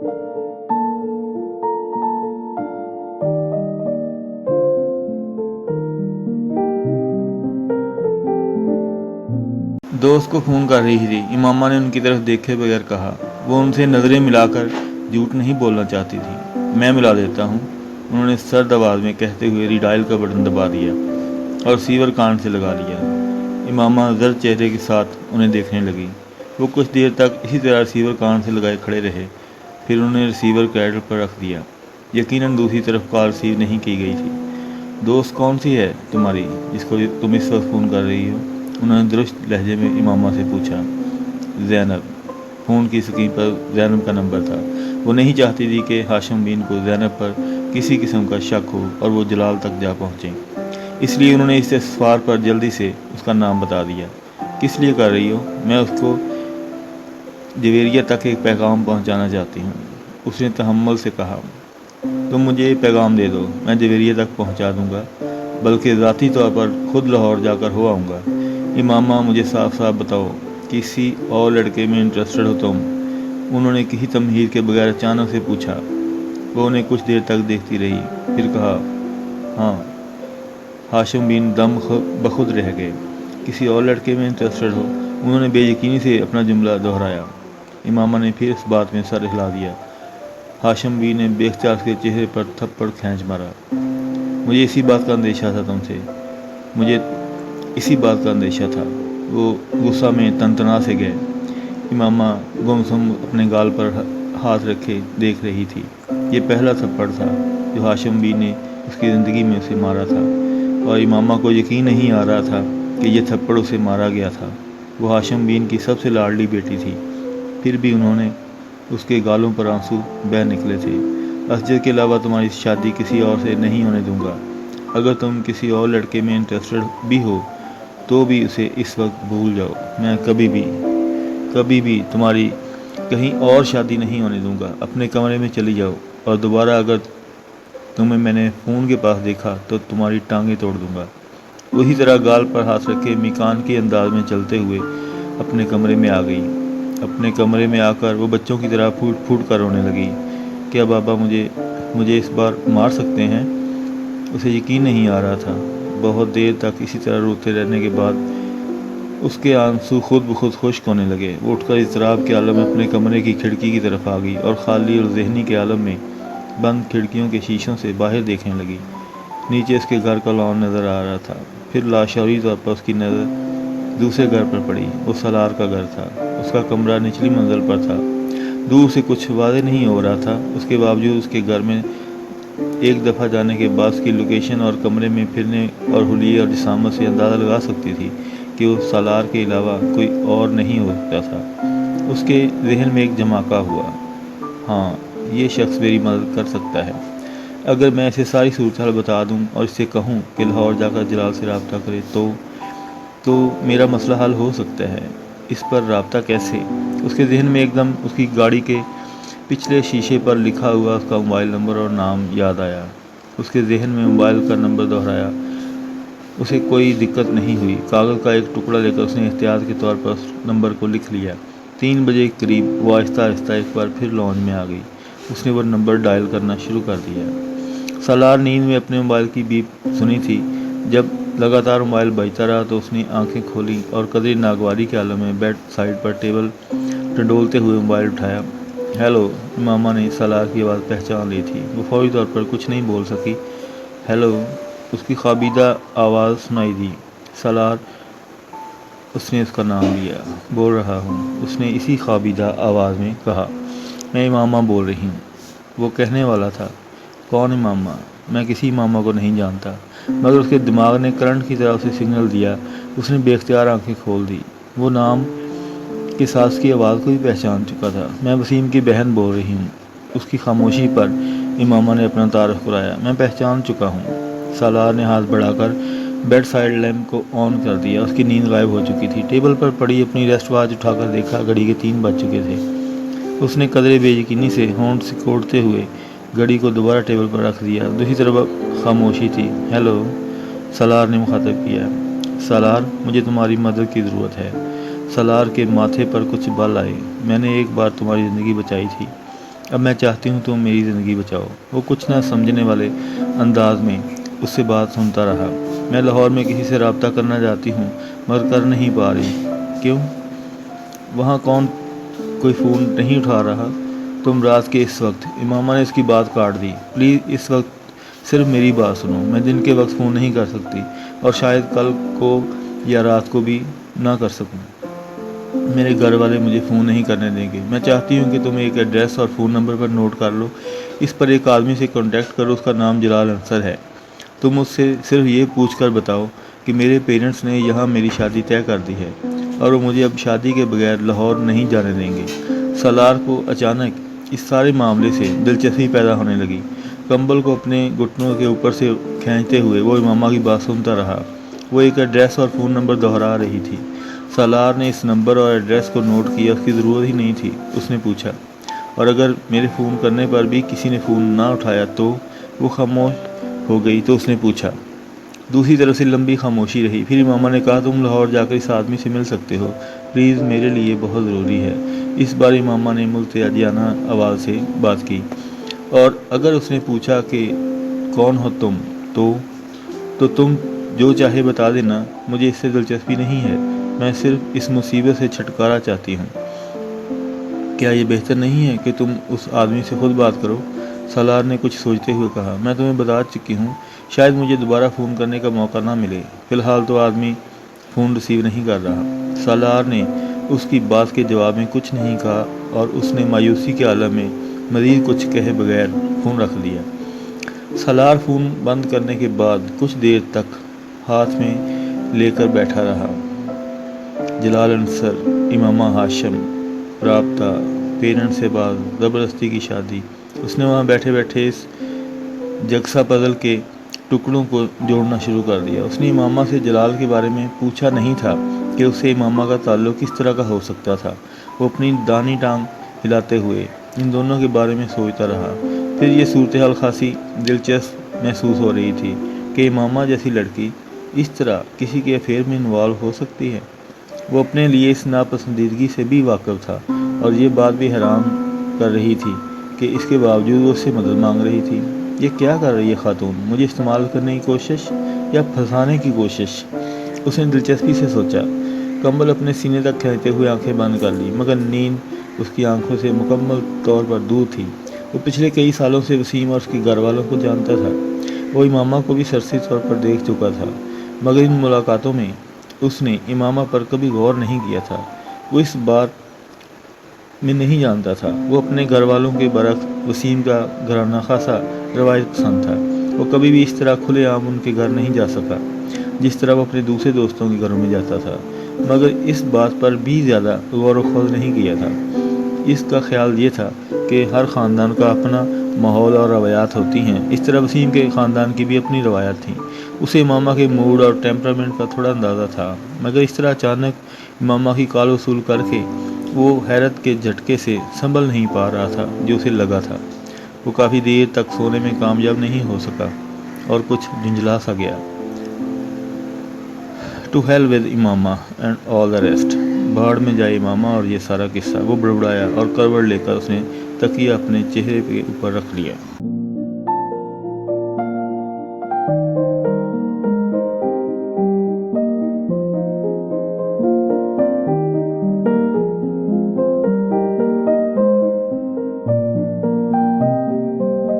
दोस्त को फ़ोन कर रही थी। इमामा ने उनकी तरफ देखे बगैर कहा। वो उनसे नज़रें मिलाकर झूठ नहीं बोलना चाहती थी। मैं मिला देता हूँ, उन्होंने सर्द आवाज़ में कहते हुए रीडायल का बटन दबा दिया और रिसीवर कान से लगा लिया। इमामा जर्द चेहरे के साथ उन्हें देखने लगी। वो कुछ देर तक इसी तरह रिसीवर कान से लगाए खड़े रहे, फिर उन्होंने रिसीवर कैडर पर रख दिया। यकीनन दूसरी तरफ कॉल रिसीव नहीं की गई थी। दोस्त कौन सी है तुम्हारी जिसको तुम इस वक्त फ़ोन कर रही हो? उन्होंने दुरुस्त लहजे में इमामा से पूछा। ज़ैनब। फ़ोन की स्क्रीन पर ज़ैनब का नंबर था। वो नहीं चाहती थी कि हाशिम बीन को ज़ैनब पर किसी किस्म का शक हो और वो जलाल तक जा पहुँचें, इसलिए उन्होंने इस सवार पर जल्दी से उसका नाम बता दिया। किस लिए कर रही हो? मैं उसको जवेरिया तक एक पैगाम पहुँचाना चाहती हूँ, उसने तहम्मुल से कहा। तुम मुझे ये पैगाम दे दो, मैं जवेरिया तक पहुँचा दूँगा, बल्कि ज़ाती तौर पर खुद लाहौर जाकर हो आऊँगा। इमामा, मुझे साफ साफ बताओ, किसी और लड़के में इंटरेस्टेड हो तुम? उन्होंने किसी तमहीद के बगैर अचानक से पूछा। वो उन्हें कुछ देर तक देखती रही, फिर कहा, हाँ। हाशिम बिन दम बखुद रह गए। किसी और लड़के में इंटरेस्टेड हो? उन्होंने बेयकीनी से अपना जुमला दोहराया। इमामा ने फिर इस बात में सर हिला दिया। हाशिम बिन ने बेख्तियार के चेहरे पर थप्पड़ खींच मारा। मुझे इसी बात का अंदेशा था तुमसे, मुझे इसी बात का अंदेशा था। वो गुस्सा में तनतना से गए। इमामा गुमसुम अपने गाल पर हाथ रखे देख रही थी। ये पहला थप्पड़ था जो हाशिम बिन ने उसकी ज़िंदगी में उसे मारा था, और इमामा को यकीन नहीं आ रहा था कि यह थप्पड़ उसे मारा गया था। वो हाशिम बिन की सबसे लाडली बेटी थी, फिर भी उन्होंने उसके गालों पर आंसू बह निकले थे। असजद के अलावा तुम्हारी शादी किसी और से नहीं होने दूंगा। अगर तुम किसी और लड़के में इंटरेस्टेड भी हो तो भी उसे इस वक्त भूल जाओ। मैं कभी भी तुम्हारी कहीं और शादी नहीं होने दूंगा। अपने कमरे में चली जाओ, और दोबारा अगर तुम्हें मैंने फ़ोन के पास देखा तो तुम्हारी टांगें तोड़ दूंगा। उसी तरह गाल पर हाथ रखे मिकान के अंदाज में चलते हुए अपने कमरे में आ गई। अपने कमरे में आकर वो बच्चों की तरह फूट फूट कर रोने लगी। क्या बाबा मुझे इस बार मार सकते हैं? उसे यकीन नहीं आ रहा था। बहुत देर तक इसी तरह रोते रहने के बाद उसके आंसू खुद ब खुद खुश्क होने लगे। वो उठकर इज़राब के आलम में अपने कमरे की खिड़की की तरफ आ गई और खाली और जहनी के आलम में बंद खिड़कियों के शीशों से बाहर देखने लगी। नीचे उसके घर का लॉन नज़र आ रहा था। फिर लाशौरी तौर पर उसकी नज़र दूसरे घर पर पड़ी। वो सलार का घर था। उसका कमरा निचली मंजिल पर था। दूर से कुछ वाज़ेह नहीं हो रहा था। उसके बावजूद उसके घर में एक दफ़ा जाने के बाद उसकी लोकेशन और कमरे में फिरने और हुलिये और जिसामत से अंदाज़ा लगा सकती थी कि वो सालार के अलावा कोई और नहीं हो सकता था। उसके जहन में एक जमाका हुआ, हाँ, ये शख्स मेरी मदद कर सकता है। अगर मैं इसे सारी सूरत हाल बता दूं और इससे कहूं कि लाहौर जाकर जलाल से रब्ता करे तो मेरा मसला हल हो सकता है। इस पर रब्ता कैसे? उसके जहन में एकदम उसकी गाड़ी के पिछले शीशे पर लिखा हुआ उसका मोबाइल नंबर और नाम याद आया। उसके जहन में मोबाइल का नंबर दोहराया। उसे कोई दिक्कत नहीं हुई। कागज़ का एक टुकड़ा लेकर उसने एहतियात के तौर पर उस नंबर को लिख लिया। 3 बजे के करीब वो आहिस्ता आहिस्ता एक बार फिर लॉन्च में आ गई। उसने वो नंबर डायल करना शुरू कर दिया। सालार नींद में अपने मोबाइल की बीप सुनी थी। जब लगातार मोबाइल बजता रहा तो उसने आंखें खोली और कदरे नागवारी के आलम में बेड साइड पर टेबल टंडोलते हुए मोबाइल उठाया। हेलो, मामा ने सालार की आवाज़ पहचान ली थी। वो फौरी तौर पर कुछ नहीं बोल सकी। हेलो, उसकी ख़ाबिदा आवाज़ सुनाई दी। सालार, उसने उसका नाम लिया। बोल रहा हूँ, उसने इसी ख़ाबिदा आवाज़ में कहा। मैं इमामा बोल रही हूँ। वो कहने वाला था, कौन इमामा? मैं किसी इमामा को नहीं जानता। मगर उसके दिमाग ने करंट की तरह उसे सिग्नल दिया। उसने बेख्तियार आंखें खोल दी। वो नाम के साथ की आवाज़ को भी पहचान चुका था। मैं वसीम की बहन बोल रही हूँ। उसकी खामोशी पर इमामा ने अपना तारुफ कराया। मैं पहचान चुका हूँ। सालार ने हाथ बढ़ाकर बेड साइड लैम्प को ऑन कर दिया। उसकी नींद गायब हो चुकी थी। टेबल पर पड़ी अपनी रेस्ट वॉच उठाकर देखा, घड़ी के 3 बज चुके थे। उसने कदरे बेयकीनी से होंठ सिकोड़ते हुए घड़ी को दोबारा टेबल पर रख दिया। दूसरी तरफ खामोशी थी। हेलो, सालार ने मुखातब किया। सालार, मुझे तुम्हारी मदद की ज़रूरत है। सालार के माथे पर कुछ बाल आए। मैंने एक बार तुम्हारी ज़िंदगी बचाई थी। اب میں چاہتی ہوں تم میری زندگی بچاؤ۔ وہ کچھ نہ سمجھنے والے انداز میں اس سے بات سنتا رہا۔ میں لاہور میں کسی سے رابطہ کرنا چاہتی ہوں مگر کر نہیں پا رہی۔ کیوں؟ وہاں کوئی فون نہیں اٹھا رہا؟ تم رات کے اس وقت؟ امامہ نے اس کی بات کاٹ دی۔ پلیز اس وقت صرف میری بات سنو۔ میں دن کے وقت فون نہیں کر سکتی اور شاید کل کو یا رات کو بھی نہ کر سکوں۔ میرے گھر والے مجھے فون نہیں کرنے دیں گے۔ میں چاہتی ہوں کہ تم ایک ایڈریس اور فون نمبر پر نوٹ کر لو۔ اس پر ایک آدمی سے کانٹیکٹ کرو، اس کا نام جلال انصر ہے۔ تم اس سے صرف یہ پوچھ کر بتاؤ کہ میرے پیرنٹس نے یہاں میری شادی طے کر دی ہے اور وہ مجھے اب شادی کے بغیر لاہور نہیں جانے دیں گے۔ سالار کو اچانک اس سارے معاملے سے دلچسپی پیدا ہونے لگی۔ کمبل کو اپنے گھٹنوں کے اوپر سے کھینچتے ہوئے وہ امامہ کی بات سنتا رہا۔ وہ ایک ایڈریس اور فون نمبر دہرا رہی تھی۔ سالار نے اس نمبر اور ایڈریس کو نوٹ کیا۔ اس کی ضرورت ہی نہیں تھی۔ اس نے پوچھا، اور اگر میرے فون کرنے پر بھی کسی نے فون نہ اٹھایا تو؟ وہ خاموش ہو گئی تو اس نے پوچھا۔ دوسری طرف سے لمبی خاموشی رہی۔ پھر امامہ نے کہا، تم لاہور جا کر اس آدمی سے مل سکتے ہو، پلیز، میرے لیے بہت ضروری ہے۔ اس بار امامہ نے ملتجانہ آواز سے بات کی۔ اور اگر اس نے پوچھا کہ کون ہو تم تو تم جو چاہے بتا دینا، مجھے اس سے دلچسپی نہیں ہے۔ میں صرف اس مصیبت سے چھٹکارا چاہتی ہوں۔ کیا یہ بہتر نہیں ہے کہ تم اس آدمی سے خود بات کرو؟ سالار نے کچھ سوچتے ہوئے کہا، میں تمہیں بتا چکی ہوں، شاید مجھے دوبارہ فون کرنے کا موقع نہ ملے۔ فی الحال تو آدمی فون ریسیو نہیں کر رہا۔ سالار نے اس کی بات کے جواب میں کچھ نہیں کہا اور اس نے مایوسی کے عالم میں مزید کچھ کہے بغیر فون رکھ دیا۔ سالار فون بند کرنے کے بعد کچھ دیر تک ہاتھ میں لے کر بیٹھا رہا۔ جلال انصر، امامہ ہاشم، رابطہ، پیرنٹ سے بات، زبردستی کی شادی۔ اس نے وہاں بیٹھے بیٹھے اس جگسا پزل کے ٹکڑوں کو جوڑنا شروع کر دیا۔ اس نے امامہ سے جلال کے بارے میں پوچھا نہیں تھا کہ اس سے امامہ کا تعلق کس طرح کا ہو سکتا تھا۔ وہ اپنی دانی ٹانگ ہلاتے ہوئے ان دونوں کے بارے میں سوچتا رہا۔ پھر یہ صورتحال خاصی دلچسپ محسوس ہو رہی تھی کہ امامہ جیسی لڑکی اس طرح کسی کے افیئر میں انوالو ہو سکتی ہے۔ وہ اپنے لیے اس ناپسندیدگی سے بھی واقف تھا اور یہ بات بھی حیران کر رہی تھی کہ اس کے باوجود وہ اس سے مدد مانگ رہی تھی۔ یہ کیا کر رہی ہے خاتون؟ مجھے استعمال کرنے کی کوشش یا پھنسانے کی کوشش؟ اس نے دلچسپی سے سوچا۔ کمبل اپنے سینے تک کھینچتے ہوئے آنکھیں بند کر لی مگر نیند اس کی آنکھوں سے مکمل طور پر دور تھی۔ وہ پچھلے کئی سالوں سے وسیم اور اس کے گھر والوں کو جانتا تھا۔ وہ امامہ کو بھی سرسری طور پر دیکھ چکا تھا مگر ان ملاقاتوں میں اس نے امامہ پر کبھی غور نہیں کیا تھا۔ وہ اس بات میں نہیں جانتا تھا۔ وہ اپنے گھر والوں کے برعکس وسیم کا گھرانہ خاصا روایت پسند تھا۔ وہ کبھی بھی اس طرح کھلے عام ان کے گھر نہیں جا سکا جس طرح وہ اپنے دوسرے دوستوں کے گھروں میں جاتا تھا، مگر اس بات پر بھی زیادہ غور و خوض نہیں کیا تھا۔ اس کا خیال یہ تھا کہ ہر خاندان کا اپنا ماحول اور روایات ہوتی ہیں، اس طرح وسیم کے خاندان کی بھی اپنی روایات تھیں۔ اسے امامہ کے موڈ اور ٹیمپرامنٹ کا تھوڑا اندازہ تھا مگر اس طرح اچانک امامہ کی کال وصول کر کے وہ حیرت کے جھٹکے سے سنبھل نہیں پا رہا تھا جو اسے لگا تھا۔ وہ کافی دیر تک سونے میں کامیاب نہیں ہو سکا اور کچھ جھنجھلا سا گیا۔ To hell with Imama and all the rest. بھاڑ میں جائے امامہ اور یہ سارا قصہ، وہ بڑبڑایا اور کروٹ لے کر اس نے تکیہ اپنے چہرے کے اوپر رکھ لیا۔